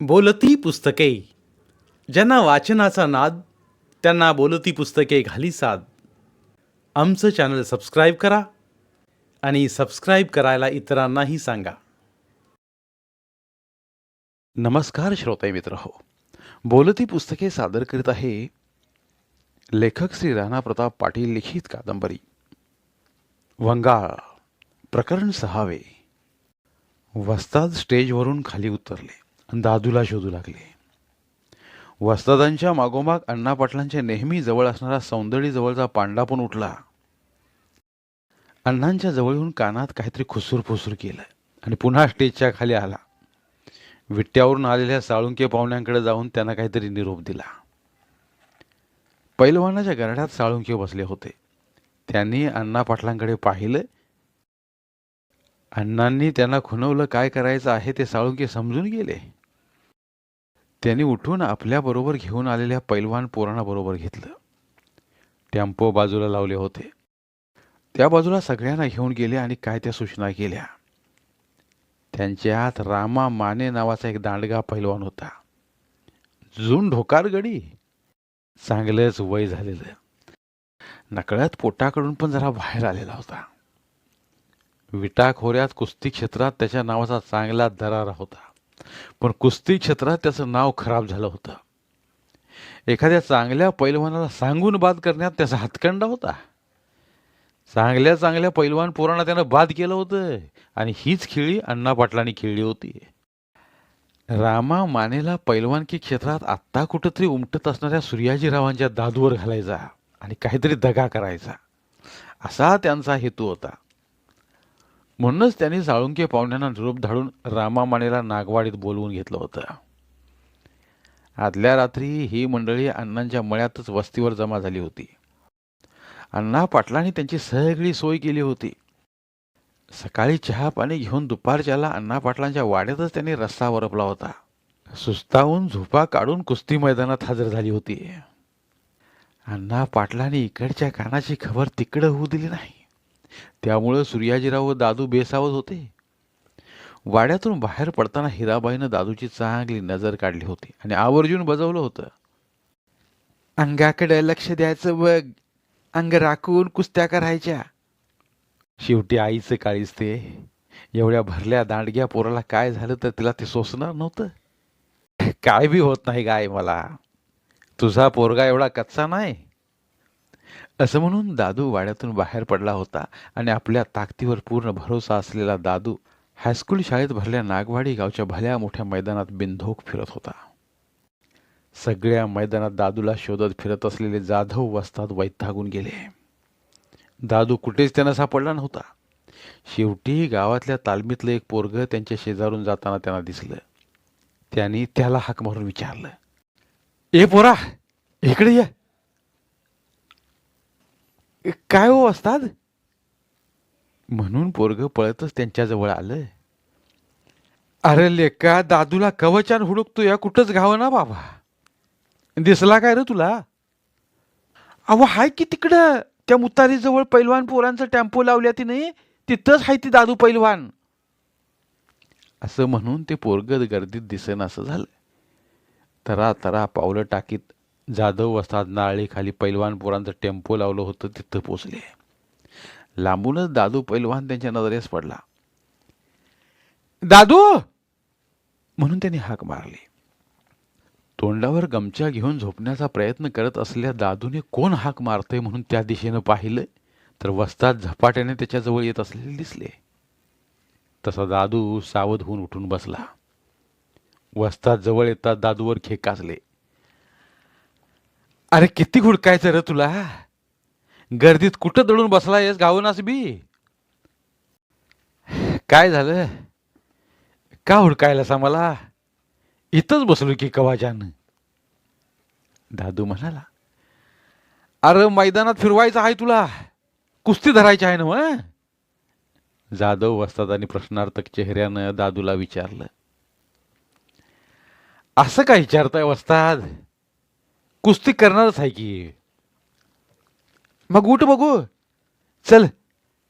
बोलती पुस्तके. ज्यांना वाचनाचा नाद त्यांना बोलती पुस्तके घाली साद. आमचं चॅनल सबस्क्राईब करा आणि सबस्क्राईब करायला इतरांनाही सांगा. नमस्कार श्रोते मित्र हो, बोलती पुस्तके सादर करीत आहे लेखक श्री राणा प्रताप पाटील लिखित कादंबरी वंगाळ, प्रकरण 6. वस्ताद स्टेजवरून खाली उतरले आणि दादूला शोधू लागले. वस्तादांच्या मागोमाग अण्णा पाटलांच्या नेहमी जवळ असणारा सौंदर्य जवळचा पांडा पण उठला. अण्णांच्या जवळ येऊन कानात काहीतरी खुसूर फुसूर केलं आणि पुन्हा स्टेजच्या खाली आला. विट्यावरून आलेल्या साळुंके पाहुण्यांकडे जाऊन त्यांना काहीतरी निरोप दिला. पैलवानाच्या गरड्यात साळुंके बसले होते. त्यांनी अण्णा पाटलांकडे पाहिलं. अण्णांनी त्यांना खुणवलं काय करायचं आहे ते साळुंके समजून गेले. त्यांनी उठून आपल्याबरोबर घेऊन आलेल्या पैलवान पोरांना बरोबर घेतलं. टेम्पो बाजूला लावले होते. त्या बाजूला सगळ्यांना घेऊन गेले आणि काय त्या सूचना केल्या. त्यांच्यात रामा माने नावाचा एक दांडगा पैलवान होता. जून ढोकार गडी, चांगलंच वय झालेलं, नकळत पोटाकडून पण जरा बाहेर आलेला होता. विटा खोऱ्यात कुस्ती क्षेत्रात त्याच्या नावाचा चांगला दरारा होता, पण कुस्ती क्षेत्रात त्याचं नाव खराब झालं होतं. एखाद्या चांगल्या पैलवानाला सांगून बाद करण्यात त्याचा हातखंडा होता. चांगल्या चांगल्या पैलवान पोरांना त्यानं बाद केलं होतं आणि हीच खेळी अण्णा पाटलांनी खेळली होती. रामा मानेला पैलवानकी क्षेत्रात आत्ता कुठंतरी उमटत असणाऱ्या सूर्याजीरावांच्या दादूवर घालायचा आणि काहीतरी दगा करायचा, असा त्यांचा हेतू होता. म्हणूनच त्यांनी साळुंके पाहुण्यांना निरोप धाडून रामा मानेला नागवाडीत बोलवून घेतलं होतं. आदल्या रात्री ही मंडळी अण्णांच्या मळ्यातच वस्तीवर जमा झाली होती. अण्णा पाटलांनी त्यांची सगळी सोय केली होती. सकाळी चहा पाणी घेऊन दुपारच्याला अण्णा पाटलांच्या वाड्यातच त्यांनी रस्ता वरपला होता. सुस्तावून झोपा काढून कुस्ती मैदानात हजर झाली होती. अण्णा पाटलांनी इकडच्या कानाची खबर तिकडं होऊ दिली नाही. त्यामुळं सूर्याजीराव व दादू बेसावत होते. वाड्यातून बाहेर पडताना हिराबाईनं दादूची चांगली नजर काढली होती आणि आवर्जून बजावलं होतं, अंगाकडे लक्ष द्यायचं बघ, अंग राखून कुस्त्या करायच्या. शेवटी आईचं काळीच ते. एवढ्या भरल्या दांडग्या पोराला काय झालं तर तिला ते सोसणार नव्हतं. काय बी होत नाही गाय मला, तुझा पोरगा एवढा कच्चा नाही, असं म्हणून दादू वाड्यातून बाहेर पडला होता. आणि आपल्या ताकदीवर पूर्ण भरोसा असलेला दादू हायस्कूल शाळेत भरल्या नागवाडी गावच्या भल्या मोठ्या मैदानात बिनधोक फिरत होता. सगळ्या मैदानात दादूला शोधत फिरत असलेले जाधव वस्ताद वैतागून गेले. दादू कुठेच त्यांना सापडला नव्हता. शेवटी गावातल्या तालमीतलं एक पोरग त्यांच्या शेजारून जाताना त्यांना दिसलं. त्यांनी त्याला हाक मारून विचारलं, ए पोरा, इकडे ये. काय हो वस्ताद, म्हणून पोरग पळतच त्यांच्याजवळ आलं. अरे लेका, दादूला कवचान हुडकतो या, कुठंच घाव ना बाबा, दिसला काय रे तुला? अहो हाय की तिकडं त्या मुतारीजवळ पैलवान पोरांचं टेम्पो लावल्या ती नाही, तिथंच हाय ती दादू पैलवान. असं म्हणून ते पोरग गर्दीत दिसेन असं झालं. तरा तरा पावलं टाकीत जाधव वस्ताद नाळी खाली पैलवान पोरांचं टेम्पो लावलं होतं तिथं पोचले. लांबूनच दादू पैलवान त्यांच्या नजरेस पडला. दादू म्हणून त्यांनी हाक मारली. तोंडावर गमच्या घेऊन झोपण्याचा प्रयत्न करत असलेल्या दादूने कोण हाक मारतंय म्हणून त्या दिशेनं पाहिलं तर वस्ताद झपाट्याने त्याच्याजवळ येत असलेले दिसले. तसा दादू सावध होऊन उठून बसला. वस्ताद जवळ येतात दादूवर खेकासले. अरे किती हुडकायचं रे तुला, गर्दीत कुठं दडून बसलायस गावनास बी? काय झालं, का हुडकायलास आम्हाला? इथंच बसलो की कवाच्यान. दादू म्हणाला, अरे मैदानात फिरवायचं आहे तुला, कुस्ती धरायची आहे ना मग? जाधव वस्तादांनी प्रश्नार्थक चेहऱ्यानं दादूला विचारलं. असं काय विचारताय वस्ताद, कुस्ती करणारच आहे की. मग उठ बघू, चल,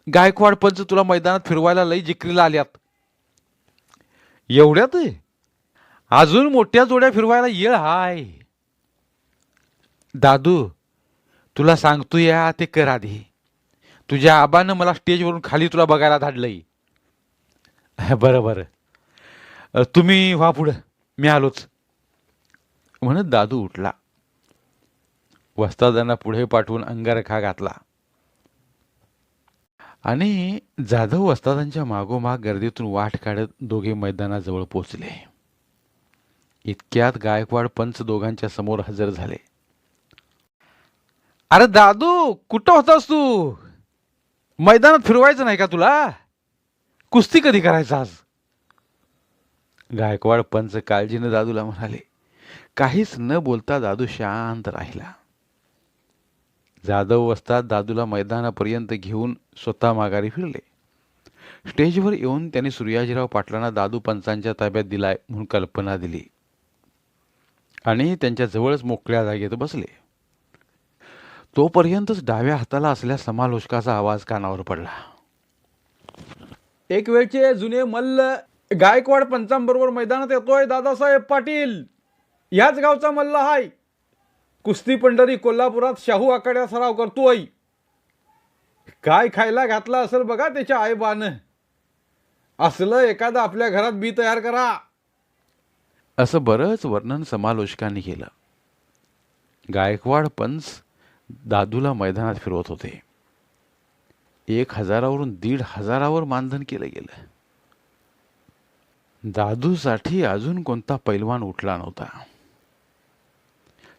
गायकवाड पंच तुला मैदानात फिरवायला लई जिकरीला आल्यात. एवढ्यात अजून मोठ्या जोड्या फिरवायला येळ हाय. दादू, तुला सांगतो या ते कर आधी. तुझ्या आबानं मला स्टेजवरून खाली तुला बघायला धाडलंय. बरं बरं. तुम्ही व्हा पुढं, मी आलोच म्हणत दादू उठला. वस्तादांना पुढे पाठवून अंगारखा घातला आणि जाधव वस्तादांच्या मागोमाग गर्दीतून वाट काढत दोघे मैदानाजवळ पोचले. इतक्यात गायकवाड पंच दोघांच्या समोर हजर झाले. अरे दादू, कुठं होतास तू? मैदानात फिरवायचं नाही का तुला? कुस्ती कधी करायचं आज? गायकवाड पंच काळजीने दादूला म्हणाले. काहीच न बोलता दादू शांत राहिला. जाधव वस्ताद दादूला मैदानापर्यंत घेऊन स्वतः माघारी फिरले. स्टेजवर येऊन त्यांनी सूर्याजीराव पाटलांना दादू पंचांच्या ताब्यात दिलाय म्हणून कल्पना दिली आणि त्यांच्या जवळच मोकळ्या जागेत बसले. तोपर्यंतच डाव्या हाताला असल्या समालोचकाचा आवाज कानावर पडला. एक वेळचे जुने मल्ल गायकवाड पंचांबरोबर मैदानात येतोय. दादासाहेब पाटील याच गावचा मल्ल हाय. कुस्ती पंढरी कोल्हापुरात शाहू आखाड्यात सराव करतोय. काय खायला घातला असेल बघा त्याच्या आईबानं. असलं एखादं आपल्या घरात बी तयार करा. असं बरंच वर्णन समालोचकांनी केलं. गायकवाड पंच दादूला मैदानात फिरवत होते. 1000वरून 1500वर मानधन केलं गेलं. दादूसाठी अजून कोणता पैलवान उठला नव्हता.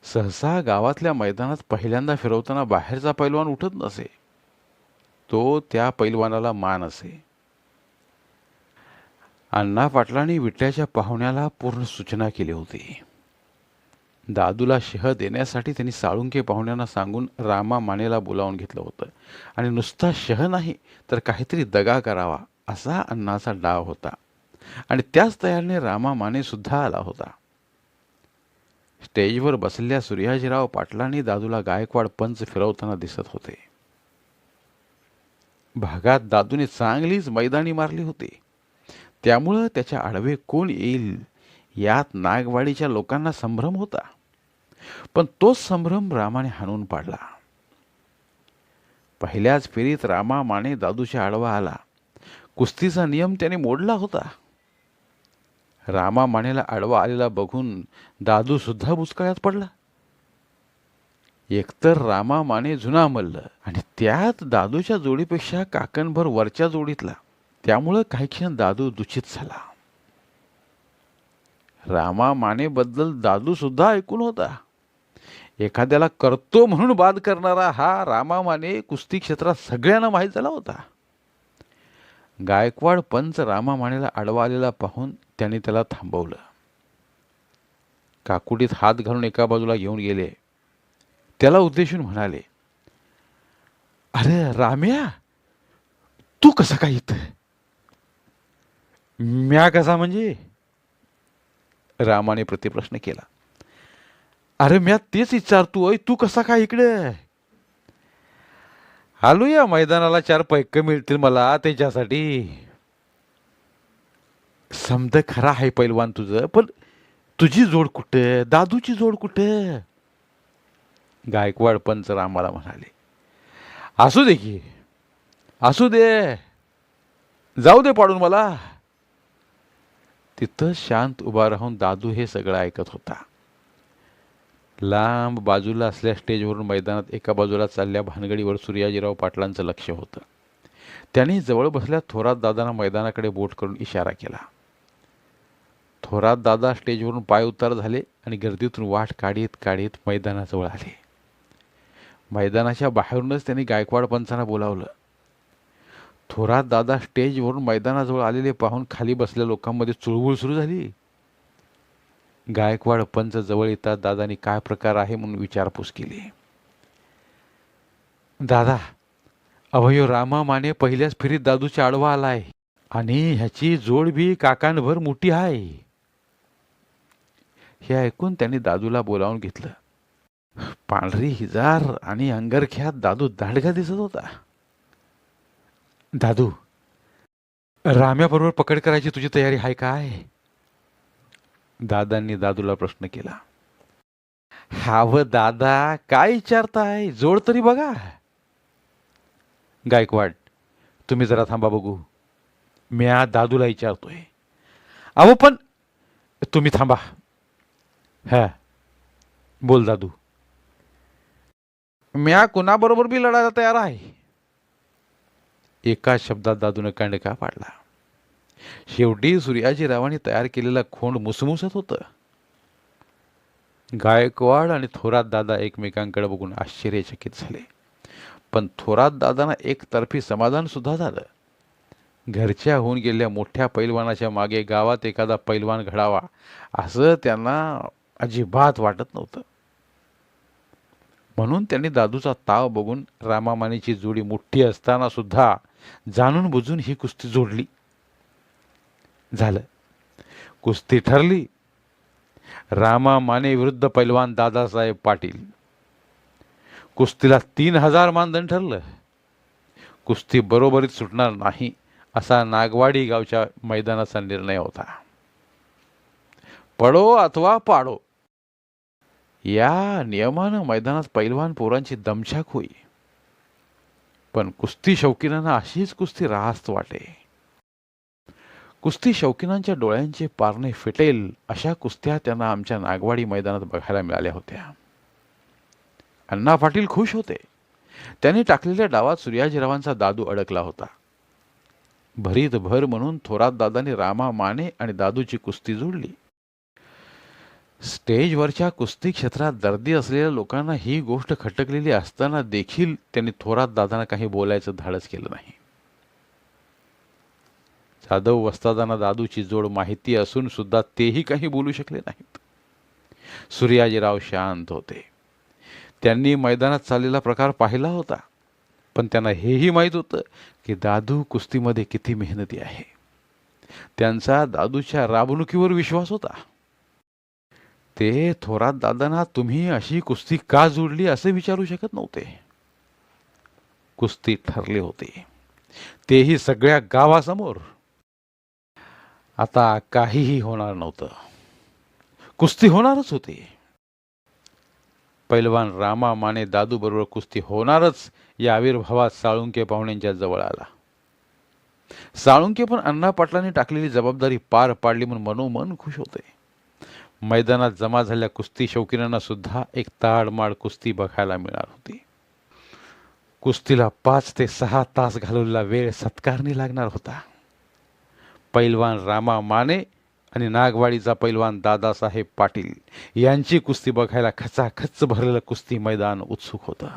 सहसा गावातल्या मैदानात पहिल्यांदा फिरवताना बाहेरचा पैलवान उठत नसे. तो त्या पैलवानाला मान असे. अण्णा पाटलांनी विट्याच्या पाहुण्याला पूर्ण सूचना केली होती. दादूला शह देण्यासाठी त्यांनी साळुंके पाहुण्यांना सांगून रामा मानेला बोलावून घेतलं होतं आणि नुसता शह नाही तर काहीतरी दगा करावा असा अण्णाचा डाव होता आणि त्याच तयारीने रामा माने सुद्धा आला होता. स्टेजवर बसलेल्या सूर्याजीराव पाटलांनी दादूला गायकवाड पंच फिरवताना दिसत होते. भागात दादूने चांगलीच मैदानी मारली होती. त्यामुळं त्याच्या आडवे कोण येईल यात नागवाडीच्या लोकांना संभ्रम होता. पण तोच संभ्रम रामाने हाणून पाडला. पहिल्याच फेरीत रामा माने दादूच्या आडवा आला. कुस्तीचा नियम त्याने मोडला होता. रामा मानेला आडवा आलेला बघून दादू सुद्धा बुचकळ्यात पडला. एकतर रामा माने जुना मल्ल आणि त्यात दादूच्या जोडीपेक्षा काकणभर वरच्या जोडीतला. त्यामुळं काही क्षण दादू दूषित झाला. रामा माने बद्दल दादू सुद्धा ऐकून होता. एखाद्याला करतो म्हणून बाद करणारा हा रामा माने कुस्ती क्षेत्रात सगळ्यांना माहीत झाला होता. गायकवाड पंच रामा मानेला आडवा आलेला पाहून त्यांनी त्याला थांबवलं. काकुटीत हात घालून एका बाजूला घेऊन गेले. त्याला उद्देशून म्हणाले, अरे राम्या, तू कसा काय इथं? म्या कसा म्हणजे? रामाने प्रतिप्रश्न केला. अरे म्या तेच विचारतोय, तू कसा काय इकडे? आलो या मैदानाला 4 पैक मिळतील मला त्याच्यासाठी. समज खरा आहे पैलवान तुझं, पण तुझी जोड कुठे? दादूची जोड कुठे? गायकवाड पंच रामाला म्हणाले. असू दे की, असू दे, जाऊ दे पाडून मला. तिथं शांत उभा राहून दादू हे सगळं ऐकत होता. लांब बाजूला असल्या स्टेजवरून मैदानात एका बाजूला चालल्या भानगडीवर सूर्याजीराव पाटलांचं लक्ष होतं. त्यांनी जवळ बसल्या थोरात दादांना मैदानाकडे बोट करून इशारा केला. थोरात दादा स्टेजवरून पाय उतार झाले आणि गर्दीतून वाट काढीत काढीत मैदानाजवळ आले. मैदानाच्या बाहेरूनच त्यांनी गायकवाड पंचांना बोलावलं. थोरात दादा स्टेजवरून मैदानाजवळ आलेले पाहून खाली बसलेल्या लोकांमध्ये चुळबुळ सुरू झाली. गायकवाड पंच जवळ येतात दादांनी काय प्रकार आहे म्हणून विचारपूस केली. दादा, अभयो रामा माने पहिल्याच फेरीत दादूच्या आडवा आलाय आणि ह्याची जोड बी काकांभर मोठी आहे. हे ऐकून त्यांनी दादूला बोलावून घेतलं. पांढरी हिजार आणि अंगरख्यात दादू दांडगा दिसत होता. दादू, राम्याबरोबर पकड करायची तुझी तयारी आहे काय? दादांनी दादूला प्रश्न केला. हाव दादा, काय विचारताय? जोड तरी बघा. गायकवाड, तुम्ही जरा थांबा बघू. म्या दादूला विचारतोय. अहो पण तुम्ही थांबा. हा, बोल दादू. म्या कुणाबरोबर बी लढायला तयार आहे. एका शब्दात दादूने कांडका पाडला. शेवटी सूर्याजीरावांनी तयार केलेलं खोंड मुसमुसत होतं. गायकवाड आणि थोरात दादा एकमेकांकडे बघून आश्चर्यचकित झाले. पण थोरात दादांना एकतर्फी समाधान सुद्धा झालं. घरच्या होऊन गेलेल्या मोठ्या पैलवानाच्या मागे गावात एखादा पैलवान घडावा असं त्यांना अजिबात वाटत नव्हतं. म्हणून त्यांनी दादूचा ताव बघून रामामानेची जोडी मोठी असताना सुद्धा जाणून बुजून ही कुस्ती जोडली. झालं, कुस्ती ठरली. रामा माने विरुद्ध पैलवान दादासाहेब पाटील. कुस्तीला 3000 मानधन ठरलं. कुस्ती बरोबरीत सुटणार नाही असा नागवाडी गावच्या मैदानाचा निर्णय होता. पडो अथवा पाडो या नियमानं मैदानात पैलवान पोरांची दमछाक होई. पण कुस्ती शौकीनांना अशीच कुस्ती रास्त वाटे. कुस्ती शौकीनांच्या डोळ्यांचे पारणे फिटेल अशा कुस्त्या त्यांना आमच्या नागवाडी मैदानात बघायला मिळाल्या होत्या. अण्णा पाटील खुश होते. त्यांनी टाकलेल्या डावात सूर्याजीरावांचा दादू अडकला होता. भरीत भर म्हणून थोरात दादांनी रामा माने आणि दादूची कुस्ती जोडली. स्टेजवरच्या कुस्ती क्षेत्रात दर्दी असलेल्या लोकांना ही गोष्ट खटकलेली असताना देखील त्यांनी थोरात दादांना काही बोलायचं धाडस केलं नाही. जाधव वस्तादांना दादूची जोड माहिती असून सुद्धा तेही काही बोलू शकले नाहीत. सूर्याजीराव शांत होते. त्यांनी मैदानात चाललेला प्रकार पाहिला होता. पण त्यांना हेही माहीत होतं की दादू कुस्तीमध्ये किती मेहनती आहे. त्यांचा दादूच्या राबणुकीवर विश्वास होता. ते थोरात दादांना तुम्ही अशी कुस्ती का जोडली असे विचारू शकत नव्हते. कुस्ती ठरले होते, तेही सगळ्या गावासमोर. आता काहीही होणार नव्हतं. कुस्ती होणारच होती. पैलवान रामा माने दादू बरोबर कुस्ती होणारच या आविर्भावात साळुंके पाहुण्यांच्या जवळ आला. साळुंके पण अण्णा पाटलांनी टाकलेली जबाबदारी पार पाडली म्हणून मनोमन खुश होते. मैदानात जमा झालेल्या कुस्ती शौकीनांना सुद्धा एक ताडमाड कुस्ती बघायला मिळणार होती. कुस्तीला 5 ते 6 तास घालवलेला वेळ सत्कारणी लागणार होता. पैलवान रामा माने आणि नागवाडीचा पैलवान दादासाहेब पाटील यांची कुस्ती बघायला खचाखच भरलेलं कुस्ती मैदान उत्सुक होतं.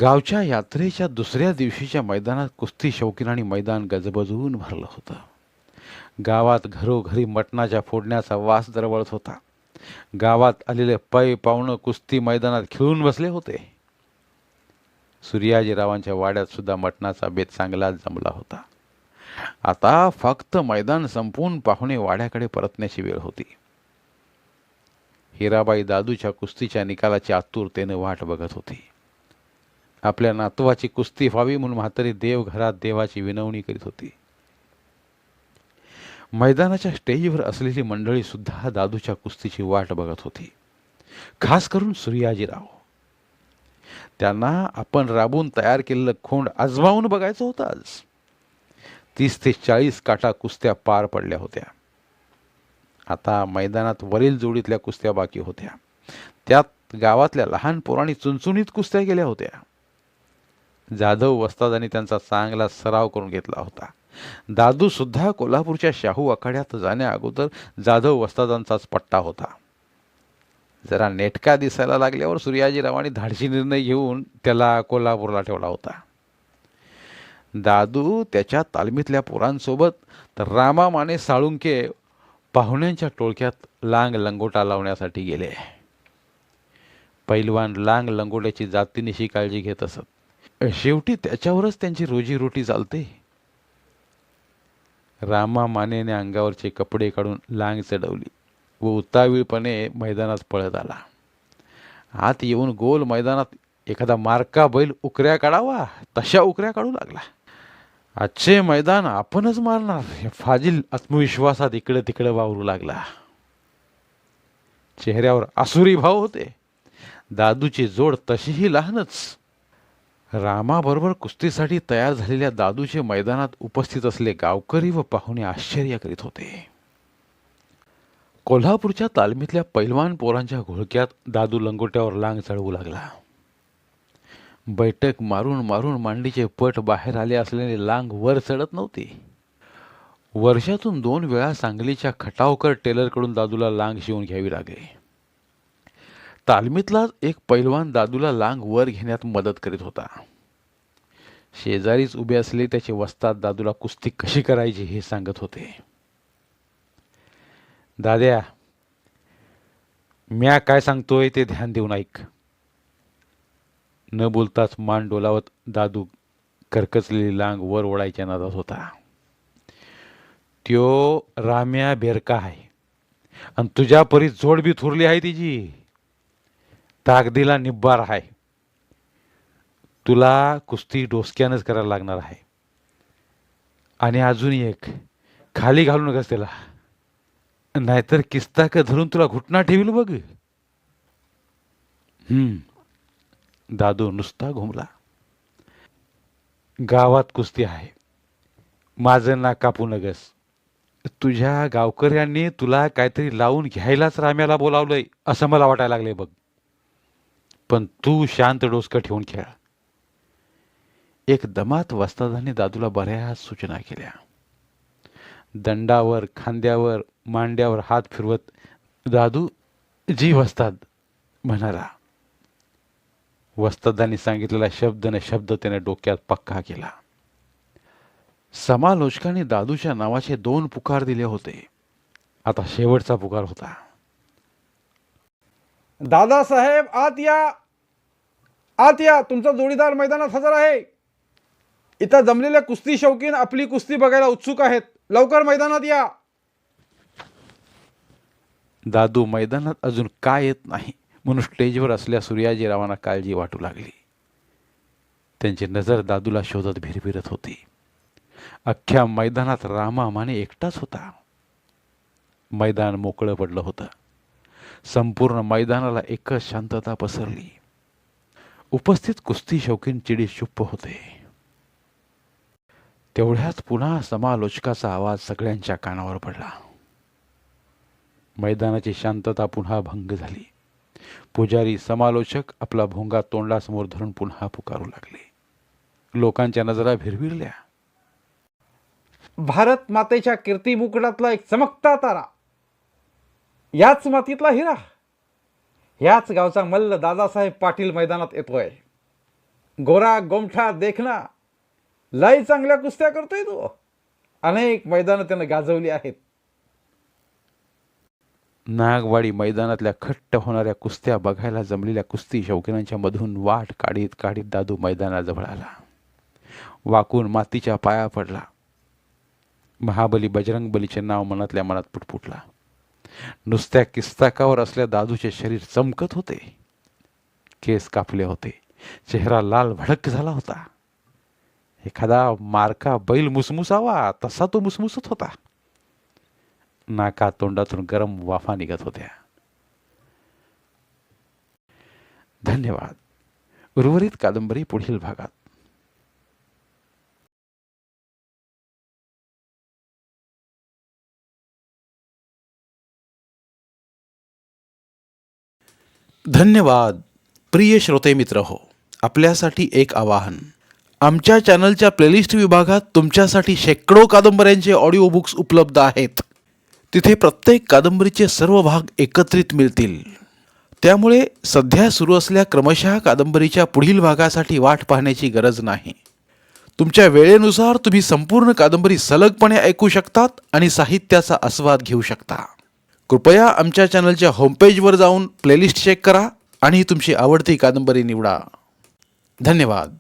गावच्या यात्रेच्या दुसऱ्या दिवशीच्या मैदानात कुस्ती शौकीनांनी मैदान गजबजून भरलं होतं. गावात घरोघरी मटणाच्या फोडण्याचा वास दरवळत होता. गावात आलेले पै पाहुणं कुस्ती मैदानात खिळून बसले होते. सूर्याजीरावांच्या वाड्यात सुद्धा मटणाचा बेत चांगलाच जमला होता. आता फक्त मैदान संपून पाहुणे वाड्याकडे परतण्याची वेळ होती. हिराबाई दादूच्या कुस्तीच्या निकालाची आतुरतेने वाट बघत होती. आपल्या नातवाची कुस्ती व्हावी म्हणून म्हातारी देवघरात देवाची विनवणी करीत होती. मैदानाच्या स्टेजवर असलेली मंडळी सुद्धा दादूच्या कुस्तीची वाट बघत होती. खास करून सूर्याजीराव. त्यांना आपण राबून तयार केलेलं खोंड आजमावून बघायचं होतं. आज 30 ते 40 काटा कुस्त्या पार पडल्या होत्या. आता मैदानात वरील जोडीतल्या कुस्त्या बाकी होत्या. त्यात गावातल्या लहान पोरांनी चुणचुणीत कुस्त्या केल्या होत्या. जाधव वस्तादांनी त्यांचा चांगला सराव करून घेतला होता. दादू सुद्धा कोल्हापूरच्या शाहू आखाड्यात जाण्या अगोदर जाधव वस्तादांचाच पट्टा होता. जरा नेटका दिसायला लागल्यावर सूर्याजीरावांनी धाडसी निर्णय घेऊन त्याला कोल्हापूरला ठेवला होता. दादू त्याच्या तालमीतल्या पोरांसोबत तर रामा माने साळुंके पाहुण्यांच्या टोळक्यात लांग लंगोटा लावण्यासाठी गेले. पैलवान लांग लंगोट्याची जातीनिशी काळजी घेत असत. शेवटी त्याच्यावरच त्यांची रोजीरोटी चालते. रामा मानेने अंगावरचे कपडे काढून लांग चढवली व उतावीळपणे मैदानात पळत आला. आत येऊन गोल मैदानात एखादा मार्का बैल उकऱ्या काढावा तशा उकऱ्या काढू लागला. आजचे मैदान आपणच मारणार हे फाजील आत्मविश्वासात इकडे तिकडे वावरू लागला. चेहऱ्यावर आसुरी भाव होते. दादूची जोड तशीही लहानच. रामाबरोबर कुस्तीसाठी तयार झालेल्या दादूचे मैदानात उपस्थित असले गावकरी व पाहुणे आश्चर्य करीत होते. कोल्हापूरच्या तालमीतल्या पैलवान पोरांच्या घोळक्यात दादू लंगोट्यावर लांग चढवू लागला. बैठक मारून मारून मांडीचे पट बाहेर आले असल्याने लांग वर चढत नव्हती. वर्षातून 2 वेळा सांगलीच्या खटावकर टेलरकडून दादूला लांग शिवून घ्यावी लागली. तालमीतलाच एक पैलवान दादूला लांग वर घेण्यात मदत करीत होता. शेजारीच उभे असले त्याचे वस्ताद दादूला कुस्ती कशी करायची हे सांगत होते. दाद्या, म्या काय सांगतोय ते ध्यान देऊन ऐक. न बोलताच मान डोलावत दादू करकचलेली लांग वर ओढायच्या नादात होता. त्यो राम्या बेरका आहे आणि तुझ्या परी जोड बी थुरली आहे तिची. ताकदीला निब्बार आहे. तुला कुस्ती डोसक्यानंच करायला लागणार आहे. आणि अजून एक, खाली घालू नकस त्याला, नाहीतर किस्ताक धरून तुला घुटना ठेवील बघ. दादू नुसता घुमला. गावात कुस्ती आहे, माझं नाक कापू नगस. तुझ्या गावकऱ्यांनी तुला काहीतरी लावून घ्यायलाच राम्याला बोलावलंय असं मला वाटायला लागलंय बघ. पण तू शांत डोसकं ठेवून खेळ. एक दमात वस्तादाने दादूला बऱ्याच सूचना केल्या. दंडावर, खांद्यावर, मांड्यावर हात फिरवत दादू जी वस्ताद म्हणाला. वस्तादांनी सांगितलेला शब्द न शब्द त्याने डोक्यात पक्का केला. समालोचकांनी दादूच्या नावाचे 2 पुकार दिले होते. आता शेवटचा पुकार होता. दादासाहेब आत या, आत या. तुमचा जोडीदार मैदानात हजर आहे. इथं जमलेले कुस्ती शौकीन आपली कुस्ती बघायला उत्सुक आहेत. लवकर मैदानात या. दादू मैदानात अजून काय येत नाही म्हणून स्टेजवर असल्या सूर्याजीरावांना काळजी वाटू लागली. त्यांची नजर दादूला शोधत भिरभिरत होती. अख्ख्या मैदानात रामा माने एकटाच होता. मैदान मोकळं पडलं होतं. संपूर्ण मैदानाला एकच शांतता पसरली. उपस्थित कुस्ती शौकीन चिडीचुप्प होते. तेवढ्यात पुन्हा समालोचकाचा आवाज सगळ्यांच्या कानावर पडला. मैदानाची शांतता पुन्हा भंग झाली. पुजारी समालोचक आपला भोंगा तोंडासमोर धरून पुन्हा पुकारू लागले. लोकांच्या नजरा भिरभिरल्या. भारत मातेच्या कीर्ती मुकुटातला एक चमकता तारा, याच मातीतला हिरा, याच गावचा मल्ल दादासाहेब पाटील मैदानात येतोय. गोरा गोमठा देखना, लय चांगल्या कुस्त्या करतोय तो. अनेक मैदानं त्यानं गाजवली आहेत. नागवाडी मैदानातल्या खट्ट होणाऱ्या कुस्त्या बघायला जमलेल्या कुस्ती शौकीनांच्या मधून वाट काढीत काढीत दादू मैदानाजवळ आला. वाकून मातीच्या पाया पडला. महाबली बजरंग बलीचे नाव मनातल्या मनात पुटपुटला. नुसत्या किस्ताकावर असल्या दादूचे शरीर चमकत होते. केस कापले होते. चेहरा लाल भडक झाला होता. एखादा मारका बैल मुसमुसावा तसा तो मुसमुसत होता. नाका तोंडातून गरम वाफा निघत होत्या. धन्यवाद. उर्वरित कादंबरी पुढील भागात. धन्यवाद. प्रिय श्रोते मित्र हो, आपल्यासाठी एक आवाहन. आमच्या चॅनलच्या प्लेलिस्ट विभागात तुमच्यासाठी शेकडो कादंबऱ्यांचे ऑडिओ बुक्स उपलब्ध आहेत. तिथे प्रत्येक कादंबरीचे सर्व भाग एकत्रित मिळतील. त्यामुळे सध्या सुरू असल्या क्रमशः कादंबरीच्या पुढील भागासाठी वाट पाहण्याची गरज नाही. तुमच्या वेळेनुसार तुम्ही संपूर्ण कादंबरी सलगपणे ऐकू शकतात आणि साहित्याचा आस्वाद घेऊ शकता. कृपया आमच्या चॅनलच्या होमपेजवर जाऊन प्लेलिस्ट चेक करा आणि तुमची आवडती कादंबरी निवडा. धन्यवाद.